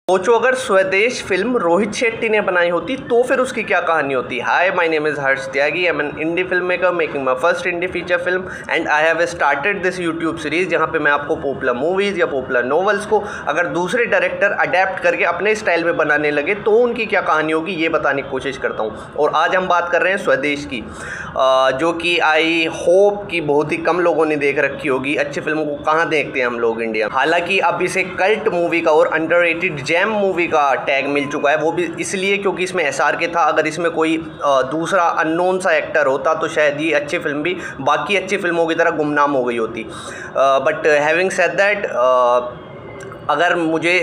सोचो अगर स्वदेश फिल्म रोहित शेट्टी ने बनाई होती तो फिर उसकी क्या कहानी होती। Hi, my name is Harsh Tyagi. I am an indie film maker making my first indie feature film and I have started this YouTube series जहाँ पे मैं आपको पॉपुलर मूवीज़ या पॉपुलर नॉवेल्स को अगर दूसरे डायरेक्टर अडेप्ट करके अपने स्टाइल में बनाने लगे तो उनकी क्या कहानी होगी ये बताने की कोशिश करता हूँ। और आज हम बात कर रहे हैं स्वदेश की, जो कि आई होप कि बहुत ही कम लोगों ने देख रखी होगी। अच्छी फिल्मों को कहाँ देखते हैं हम लोग इंडिया। हालांकि अब इसे कल्ट मूवी का और अंडररेटेड जैम मूवी का टैग मिल चुका है, वो भी इसलिए क्योंकि इसमें SRK था। अगर इसमें कोई दूसरा अननोन सा एक्टर होता तो शायद ये अच्छी फिल्म भी बाकी अच्छी फिल्मों की तरह गुमनाम हो गई होती। बट हैविंग सेड दैट, अगर मुझे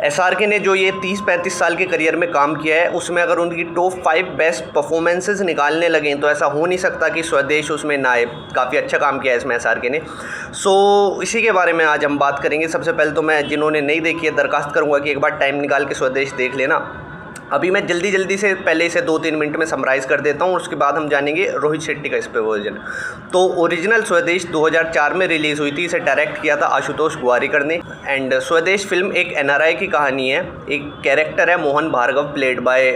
SRK ने जो ये 30-35 साल के करियर में काम किया है उसमें अगर उनकी टॉप 5 बेस्ट परफॉर्मेंसेस निकालने लगें तो ऐसा हो नहीं सकता कि स्वदेश उसमें ना आए। काफ़ी अच्छा काम किया है इसमें SRK ने। इसी के बारे में आज हम बात करेंगे। सबसे पहले तो मैं जिन्होंने नहीं देखी है दरखास्त करूँगा कि एक बार टाइम निकाल के स्वदेश देख लेना। अभी मैं जल्दी से पहले इसे 2-3 मिनट में समराइज़ कर देता हूँ, उसके बाद हम जानेंगे रोहित शेट्टी का इस पे वर्जन। तो ओरिजिनल स्वदेश 2004 में रिलीज़ हुई थी। इसे डायरेक्ट किया था आशुतोष गोवारिकर ने। एंड स्वदेश फिल्म एक NRI की कहानी है। एक कैरेक्टर है Mohan Bhargav played by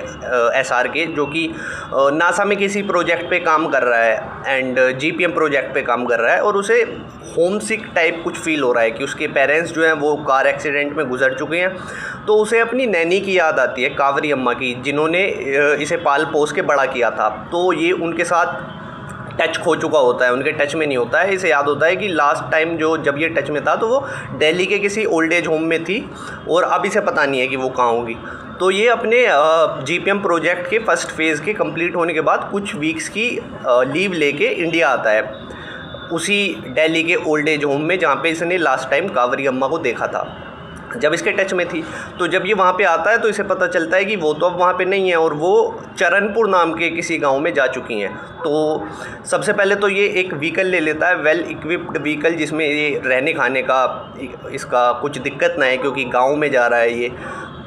SRK, जो कि नासा में किसी प्रोजेक्ट पे काम कर रहा है एंड GPM प्रोजेक्ट पे काम कर रहा है और उसे होम सिक टाइप कुछ फील हो रहा है कि उसके पेरेंट्स जो हैं वो कार एक्सीडेंट में गुजर चुके हैं। तो उसे अपनी नैनी की याद आती है, कावरी अम्मा की, जिन्होंने इसे पाल पोस के बड़ा किया था। तो ये उनके साथ टच खो चुका होता है, उनके टच में नहीं होता है। इसे याद होता है कि लास्ट टाइम जब ये टच में था तो वो दिल्ली के किसी ओल्ड एज होम में थी और अब इसे पता नहीं है कि वो कहाँ होगी। तो ये अपने GPM प्रोजेक्ट के फर्स्ट फेज़ के कंप्लीट होने के बाद कुछ वीक्स की लीव लेके इंडिया आता है, उसी दिल्ली के ओल्ड एज होम में जहाँ पे इसने लास्ट टाइम कावरी अम्मा को देखा था जब इसके टच में थी। तो जब ये वहाँ पे आता है तो इसे पता चलता है कि वो तो अब वहाँ पे नहीं है और वो चरणपुर नाम के किसी गांव में जा चुकी हैं। तो सबसे पहले तो ये एक व्हीकल ले लेता है, वेल इक्विप्ड व्हीकल, जिसमें ये रहने खाने का इसका कुछ दिक्कत ना है क्योंकि गाँव में जा रहा है ये।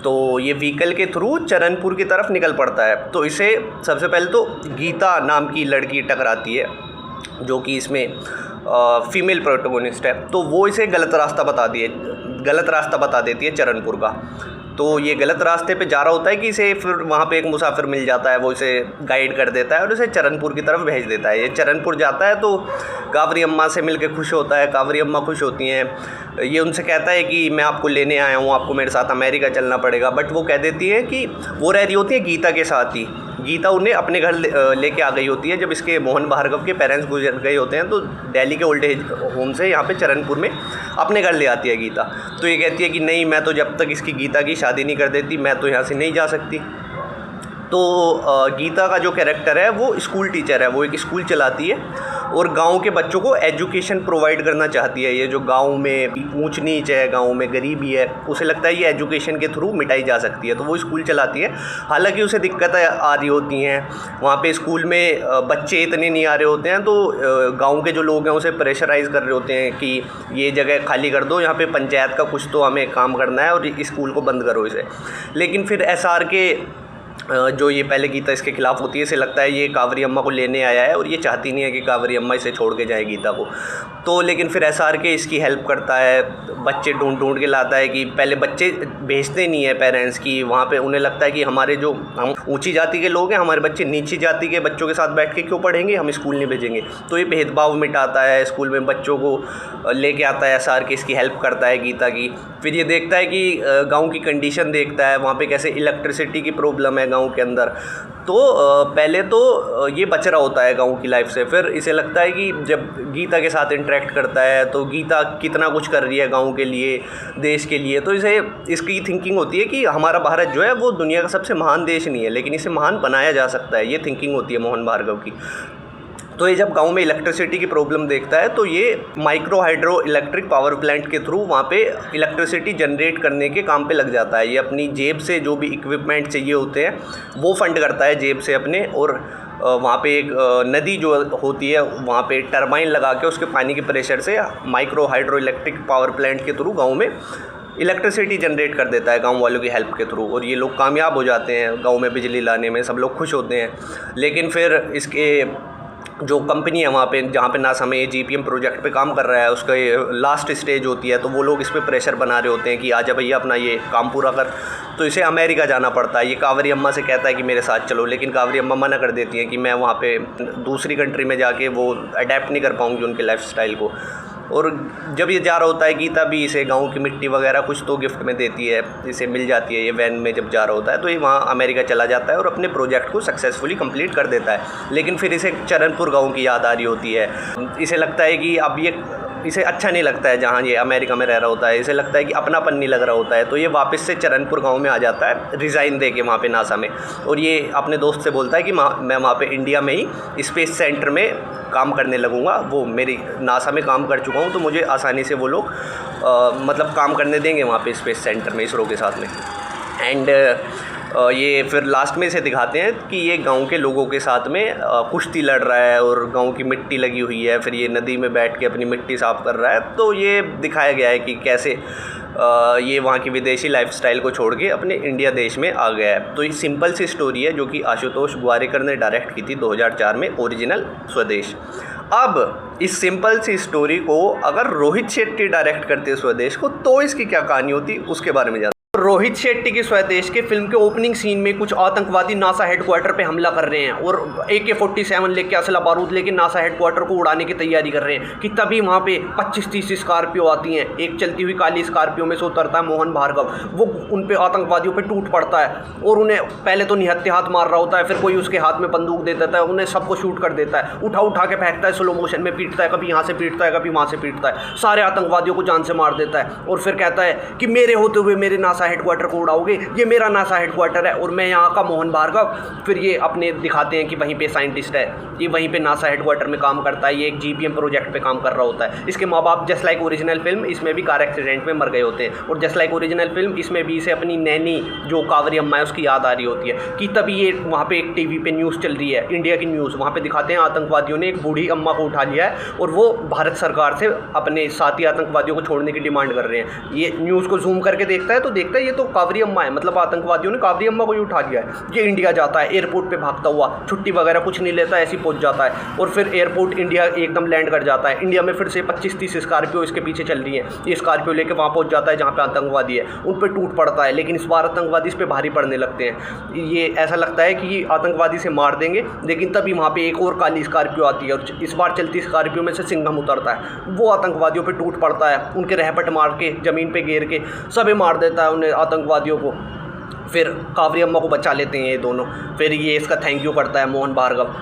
तो ये व्हीकल के थ्रू चरणपुर की तरफ निकल पड़ता है। तो इसे सबसे पहले तो गीता नाम की लड़की टकराती है जो कि इसमें फीमेल प्रोटोगोनिस्ट है। तो वो इसे गलत रास्ता बता देती है चरणपुर का। तो ये गलत रास्ते पे जा रहा होता है कि इसे फिर वहाँ पे एक मुसाफिर मिल जाता है, वो इसे गाइड कर देता है और इसे चरणपुर की तरफ भेज देता है। ये चरणपुर जाता है तो कावरी अम्मा से मिलकर खुश होता है, कावरी अम्मा खुश होती हैं। ये उनसे कहता है कि मैं आपको लेने आया हूँ, आपको मेरे साथ अमेरिका चलना पड़ेगा। बट वो कह देती है कि वो रह रही होती है गीता के साथ ही। गीता उन्हें अपने घर लेके आ गई होती है जब इसके मोहन भार्गव के पेरेंट्स गुजर गए होते हैं। तो दिल्ली के ओल्ड एज होम से यहाँ पे चरणपुर में अपने घर ले आती है गीता। तो ये कहती है कि नहीं, मैं तो जब तक इसकी गीता की शादी नहीं कर देती मैं तो यहाँ से नहीं जा सकती। तो गीता का जो कैरेक्टर है वो स्कूल टीचर है, वो एक स्कूल चलाती है और गांव के बच्चों को एजुकेशन प्रोवाइड करना चाहती है। ये जो गांव में ऊंच नीच है, गांव में गरीबी है, उसे लगता है ये एजुकेशन के थ्रू मिटाई जा सकती है। तो वो स्कूल चलाती है। हालांकि उसे दिक्कतें आ रही होती हैं, वहाँ पे स्कूल में बच्चे इतने नहीं आ रहे होते हैं। तो गाँव के जो लोग हैं उसे प्रेशराइज़ कर रहे होते हैं कि ये जगह खाली कर दो, यहाँ पर पंचायत का कुछ तो हमें काम करना है और स्कूल को बंद करो इसे। लेकिन फिर SRK जो ये पहले गीता इसके खिलाफ़ होती है, इसे लगता है ये कावरी अम्मा को लेने आया है और ये चाहती नहीं है कि कावरी अम्मा इसे छोड़ के जाए गीता को। तो लेकिन फिर SRK इसकी हेल्प करता है, बच्चे ढूंढ के लाता है कि पहले बच्चे भेजते नहीं है पेरेंट्स की वहाँ पे। उन्हें लगता है कि हमारे जो हम ऊंची जाति के लोग हैं, हमारे बच्चे नीची जाति के बच्चों के साथ बैठ के क्यों पढ़ेंगे, हम स्कूल नहीं भेजेंगे। तो ये भेदभाव मिटाता है, स्कूल में बच्चों को लेके आता है SRK, इसकी हेल्प करता है गीता की। फिर ये देखता है कि गाँव की कंडीशन देखता है, वहाँ पर कैसे इलेक्ट्रिसिटी की प्रॉब्लम है गाँव के अंदर। तो पहले तो ये बच रहा होता है गाँव की लाइफ से। फिर इसे लगता है कि जब गीता के साथ इंटरेक्ट करता है तो गीता कितना कुछ कर रही है गाँव के लिए, देश के लिए। तो इसे इसकी थिंकिंग होती है कि हमारा भारत जो है वो दुनिया का सबसे महान देश नहीं है, लेकिन इसे महान बनाया जा सकता है। ये थिंकिंग होती है मोहन भार्गव की। तो ये जब गांव में इलेक्ट्रिसिटी की प्रॉब्लम देखता है तो ये micro hydro electric power plant के थ्रू वहाँ पे इलेक्ट्रिसिटी जनरेट करने के काम पे लग जाता है। ये अपनी जेब से जो भी इक्विपमेंट चाहिए होते हैं वो फंड करता है जेब से अपने, और वहाँ पे एक नदी जो होती है वहाँ पे टरबाइन लगा के उसके पानी के प्रेशर से micro hydro electric power plant के थ्रू गाँव में इलेक्ट्रिसिटी जनरेट कर देता है गांव वालों की हेल्प के थ्रू। और ये लोग कामयाब हो जाते हैं गांव में बिजली लाने में, सब लोग खुश होते हैं। लेकिन फिर इसके जो कंपनी है वहाँ पे, जहाँ पे नासा में जीपीएम प्रोजेक्ट पे काम कर रहा है, उसका ये लास्ट स्टेज होती है, तो वो लोग इस पे प्रेशर बना रहे होते हैं कि आजा भैया अपना ये काम पूरा कर। तो इसे अमेरिका जाना पड़ता है। ये कावेरी अम्मा से कहता है कि मेरे साथ चलो, लेकिन कावेरी अम्मा मना कर देती हैं कि मैं वहाँ पे दूसरी कंट्री में जाके वो अडेप्ट नहीं कर पाऊँगी उनके लाइफस्टाइल को। और जब ये जा रहा होता है, गीता भी इसे गाँव की मिट्टी वगैरह कुछ तो गिफ्ट में देती है, इसे मिल जाती है ये वैन में जब जा रहा होता है। तो ये वहाँ अमेरिका चला जाता है और अपने प्रोजेक्ट को सक्सेसफुली कंप्लीट कर देता है। लेकिन फिर इसे चरणपुर गाँव की याद आ रही होती है। इसे लगता है कि अब ये इसे अच्छा नहीं लगता है जहाँ ये अमेरिका में रह रहा होता है, इसे लगता है कि अपनापन नहीं लग रहा होता है। तो ये वापस से चरणपुर गांव में आ जाता है रिज़ाइन दे के वहाँ पे नासा में, और ये अपने दोस्त से बोलता है कि मैं वहाँ पे इंडिया में ही स्पेस सेंटर में काम करने लगूँगा। वो मेरी नासा में काम कर चुका हूँ, तो मुझे आसानी से वो लोग मतलब काम करने देंगे वहाँ पे स्पेस सेंटर में इसरो के साथ में। एंड ये फिर लास्ट में इसे दिखाते हैं कि ये गांव के लोगों के साथ में कुश्ती लड़ रहा है और गांव की मिट्टी लगी हुई है, फिर ये नदी में बैठ के अपनी मिट्टी साफ़ कर रहा है। तो ये दिखाया गया है कि कैसे ये वहाँ की विदेशी लाइफस्टाइल को छोड़ के अपने इंडिया देश में आ गया है। तो ये सिंपल सी स्टोरी है जो कि आशुतोष ग्वारिकर ने डायरेक्ट की थी 2004 में, ओरिजिनल स्वदेश। अब इस सिंपल सी स्टोरी को अगर रोहित शेट्टी डायरेक्ट करते स्वदेश को, तो इसकी क्या कहानी होती उसके बारे में। रोहित शेट्टी की स्वदेश के फिल्म के ओपनिंग सीन में कुछ आतंकवादी नासा हेडक्वार्टर पे हमला कर रहे हैं और AK-47 लेके असला बारूद लेके नासा हेडक्वार्टर को उड़ाने की तैयारी कर रहे हैं कि तभी वहाँ पे 25-30 स्कॉर्पियो आती हैं। एक चलती हुई काली स्कॉर्पियो में से उतरता है मोहन भार्गव। वो उन पे आतंकवादियों पे टूट पड़ता है और उन्हें पहले तो निहत्थे हाथ मार रहा होता है, फिर कोई उसके हाथ में बंदूक दे देता है, उन्हें सबको शूट कर देता है, उठा के फेंकता है, स्लो मोशन में पीटता है, कभी यहाँ से पीटता है, कभी वहाँ से पीटता है, सारे आतंकवादियों को जान से मार देता है। और फिर कहता है कि मेरे होते हुए मेरे नासा हेडक्वार्टर को उड़ाओगे, ये मेरा नासा हेडक्वार्टर है और मैं यहाँ का मोहन भार्गव। फिर ये अपने दिखाते हैं कि वहीं पे साइंटिस्ट है, ये वहीं पे नासा हेडक्वार्टर में काम करता है, ये एक जीपीएम प्रोजेक्ट पे काम कर रहा होता है। इसके माँ बाप जस्ट लाइक ओरिजिनल फिल्म इसमें भी कार एक्सीडेंट में मर गए होते हैं, और जस्ट लाइक ओरिजिनल फिल्म इसमें भी इसे अपनी नैनी जो कावेरी अम्मा है उसकी याद आ रही होती है कि तभी ये वहाँ पे एक टीवी पे न्यूज़ चल रही है, इंडिया की न्यूज़। वहाँ पे दिखाते हैं आतंकवादियों ने एक बूढ़ी अम्मा को उठा लिया है और वो भारत सरकार से अपने साथी आतंकवादियों को छोड़ने की डिमांड कर रहे हैं। ये न्यूज़ को जूम करके देखता है तो देखता है ये तो कावेरी अम्मा है, मतलब आतंकवादियों ने कावेरी अम्मा को ही उठा लिया है। ये इंडिया जाता है, एयरपोर्ट पे भागता हुआ, छुट्टी वगैरह कुछ नहीं लेता, ऐसे ही पहुंच जाता है और फिर एयरपोर्ट इंडिया एकदम लैंड कर जाता है। इंडिया में फिर से 25-30 स्कॉर्पियो इसके पीछे चल रही है। ये स्कॉर्पियो लेके वहाँ पहुँच जाता है जहाँ पे आतंकवादी है, उन पर टूट पड़ता है, लेकिन इस बार आतंकवादी इस पर भारी पड़ने लगते हैं। ये ऐसा लगता है कि ये आतंकवादी से मार देंगे, लेकिन तभी वहाँ पे एक और काली स्कॉर्पियो आती है और इस बार चलती स्कॉर्पियो में से सिंघम उतरता है। वो आतंकवादियों पे टूट पड़ता है, उनके रहपट मार के ज़मीन पे घेर के सभी मार देता है उन्हें आतंकवादियों को। फिर कावेरी अम्मा को बचा लेते हैं ये दोनों। फिर ये इसका थैंक यू करता है मोहन भार्गव।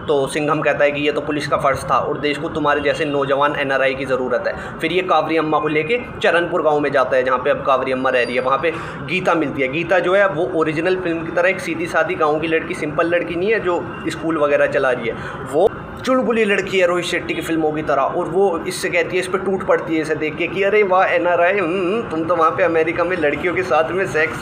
तो सिंघम कहता है कि ये तो पुलिस का फ़र्ज़ था और देश को तुम्हारे जैसे नौजवान NRI की ज़रूरत है। फिर ये कावेरी अम्मा को लेके चरणपुर गांव में जाता है जहाँ पे अब कावेरी अम्मा रह रही है। वहाँ पे गीता मिलती है। गीता जो है वो ओरिजिनल फिल्म की तरह एक सीधी सादी गाँव की लड़की, सिंपल लड़की नहीं है जो स्कूल वगैरह चला रही है, वो चुलबुली लड़की है रोहित शेट्टी की फिल्मों की तरह। और वो इससे कहती है, इस पर टूट पड़ती है इसे देख के कि अरे वाह NRI, तुम तो वहाँ पे अमेरिका में लड़कियों के साथ में सेक्स,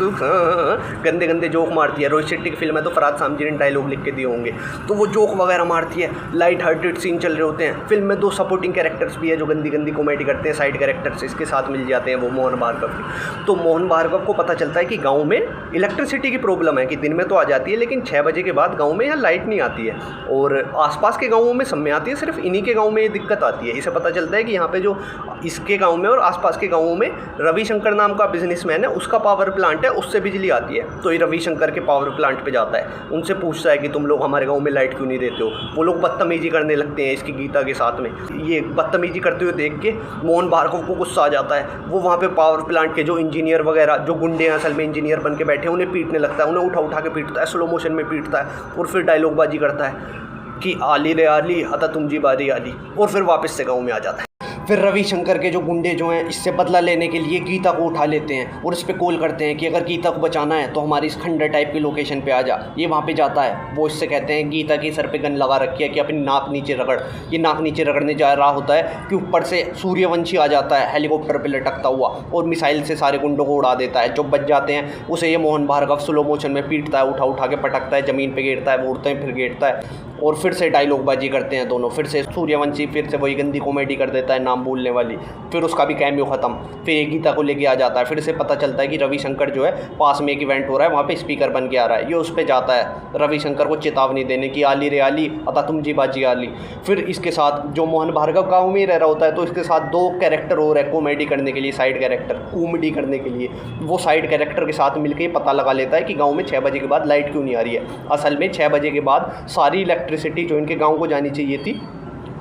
गंदे गंदे जोक मारती है। रोहित शेट्टी की फिल्म है तो फरहाद सामजी ने डायलॉग लिख के दिए होंगे, तो वो जोक वगैरह मारती है। लाइट हार्टेड सीन चल रहे होते हैं। फिल्म में 2 सपोर्टिंग कैरेक्टर्स भी है जो गंदी गंदी कॉमेडी करते हैं, साइड कैरेक्टर्स इसके साथ मिल जाते हैं, वो मोहन भार्गव की। तो मोहन भार्गव को पता चलता है कि गाँव में इलेक्ट्रिसिटी की प्रॉब्लम है, कि दिन में तो आ जाती है लेकिन 6 बजे के बाद गाँव में यहाँ लाइट नहीं आती है और आसपास के गाँवों में समय आती है, सिर्फ इन्हीं के गांव में ये दिक्कत आती है। इसे पता चलता है कि यहाँ पे जो इसके गांव में और आसपास के गांवों में रविशंकर नाम का बिजनेसमैन है, उसका पावर प्लांट है, उससे बिजली आती है। तो ये रविशंकर के पावर प्लांट पे जाता है, उनसे पूछता है कि तुम लोग हमारे गांव में लाइट क्यों नहीं देते हो। वो लोग बदतमीजी करने लगते हैं इसकी गीता के साथ में। ये बदतमीजी करते हुए देख के मोहन भार्गव को गुस्सा आ जाता है। वो वहाँ पर पावर प्लांट के जो इंजीनियर वगैरह, जो गुंडे हैं असल में इंजीनियर बन के बैठे, उन्हें पीटने लगता है, उन्हें उठा के पीटता है, स्लो मोशन में पीटता है और फिर डायलॉगबाजी करता है कि आली रे आली अता तुम जी बारी आली, और फिर वापस से गांव में आ जाता है। फिर रविशंकर के जो गुंडे जो हैं इससे बदला लेने के लिए गीता को उठा लेते हैं और इस पर कॉल करते हैं कि अगर गीता को बचाना है तो हमारी इस खंडर टाइप की लोकेशन पे आ जा। ये वहाँ पे जाता है। वो इससे कहते हैं गीता की सर पे गन लगा रखी है कि अपनी नाक नीचे रगड़। ये नाक नीचे रगड़ने जा रहा होता है कि ऊपर से सूर्यवंशी आ जाता है हेलीकॉप्टर पर लटकता हुआ और मिसाइल से सारे गुंडों को उड़ा देता है। जो बच जाते हैं उसे ये मोहन भार्गव स्लो मोशन में पीटता है, उठा के पटकता है, ज़मीन पर गिरता है, वो उड़ते हैं फिर गिरता है। और फिर से डायलॉगबाजी करते हैं दोनों, फिर से सूर्यवंशी फिर से वही गंदी कॉमेडी कर देता है नाम भूलने वाली, फिर उसका भी कैमियो ख़त्म, फिर एक गीता को लेके आ जाता है, फिर से पता चलता है कि रविशंकर जो है पास में एक इवेंट हो रहा है वहाँ पे स्पीकर बन के आ रहा है, ये उस पर जाता है रविशंकर को चेतावनी देने की आली रे आली अता तुम जी बाजी आली। फिर इसके साथ जो मोहन भार्गव गाँव में ही रह रहा होता है तो इसके साथ 2 कैरेक्टर और है कॉमेडी करने के लिए, साइड कैरेक्टर कॉमेडी करने के लिए, वो साइड कैरेक्टर के साथ मिलकर ही पता लगा लेता है कि गाँव में 6 बजे के बाद लाइट क्यों नहीं आ रही है। असल में 6 बजे के बाद सारी इलेक्ट्रिसिटी जो इनके गाँव को जानी चाहिए थी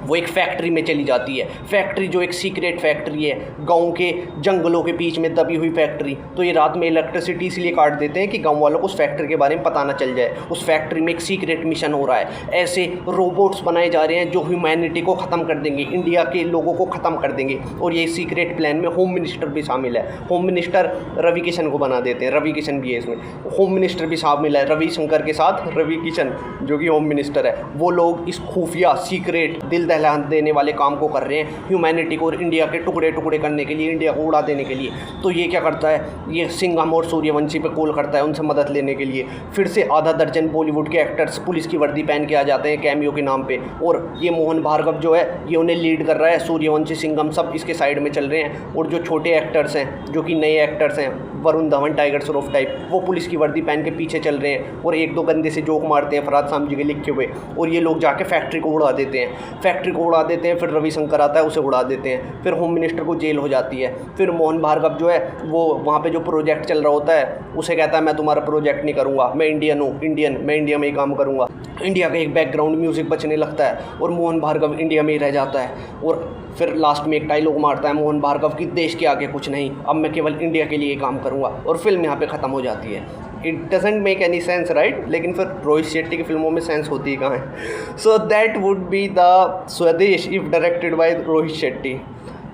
वो एक फैक्ट्री में चली जाती है, फैक्ट्री जो एक सीक्रेट फैक्ट्री है, गांव के जंगलों के बीच में दबी हुई फैक्ट्री। तो ये रात में इलेक्ट्रिसिटी इसलिए काट देते हैं कि गांव वालों को उस फैक्ट्री के बारे में पता ना चल जाए। उस फैक्ट्री में एक सीक्रेट मिशन हो रहा है, ऐसे रोबोट्स बनाए जा रहे हैं जो ह्यूमैनिटी को ख़त्म कर देंगे, इंडिया के लोगों को ख़त्म कर देंगे। और ये सीक्रेट प्लान में होम मिनिस्टर भी शामिल है, होम मिनिस्टर रवि किशन को बना देते हैं, रवि किशन भी है इसमें, होम मिनिस्टर भी शामिल है रविशंकर के साथ, रवि किशन जो कि होम मिनिस्टर है। वो लोग इस खुफिया सीक्रेट दिल दहला देने वाले काम को कर रहे हैं ह्यूमैनिटी को और इंडिया के टुकड़े टुकड़े करने के लिए, इंडिया को उड़ा देने के लिए। तो ये क्या करता है, ये सिंघम और सूर्यवंशी पे कॉल करता है उनसे मदद लेने के लिए। फिर से आधा दर्जन बॉलीवुड के एक्टर्स पुलिस की वर्दी पहन के आ जाते हैं कैमियो के नाम पे, और ये मोहन भार्गव जो है ये उन्हें लीड कर रहा है, सूर्यवंशी सिंघम सब इसके साइड में चल रहे हैं। और जो छोटे एक्टर्स हैं जो कि नए एक्टर्स हैं, वरुण धवन टाइगर श्रॉफ टाइप, वो पुलिस की वर्दी पहन के पीछे चल रहे हैं और 1-2 गंदे से जोक मारते हैं फरहाद सामजी के लिखे हुए, और ये लोग जाके फैक्ट्री को उड़ा देते हैं, फैक्ट्री को उड़ा देते हैं। फिर रविशंकर आता है उसे उड़ा देते हैं, फिर होम मिनिस्टर को जेल हो जाती है। फिर मोहन भार्गव जो है वो वहाँ पे जो प्रोजेक्ट चल रहा होता है उसे कहता है मैं तुम्हारा प्रोजेक्ट नहीं करूँगा, मैं इंडियन हूँ, इंडियन, मैं इंडिया में ही काम करूँगा। इंडिया का एक बैकग्राउंड म्यूज़िक बजने लगता है और मोहन भार्गव इंडिया में ही रह जाता है। और फिर लास्ट में एक डायलॉग मारता है मोहन भार्गव की, देश के आगे कुछ नहीं, अब मैं केवल इंडिया के लिए काम करूँगा, और फिल्म यहाँ पे ख़त्म हो जाती है। It doesn't make any sense right, लेकिन फिर रोहित शेट्टी की फिल्मों में सेंस होती है कहाँ है। So that would be the Swades if directed by Rohit Shetty.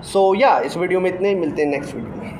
So या इस वीडियो में इतने ही, मिलते हैं नेक्स्ट वीडियो में।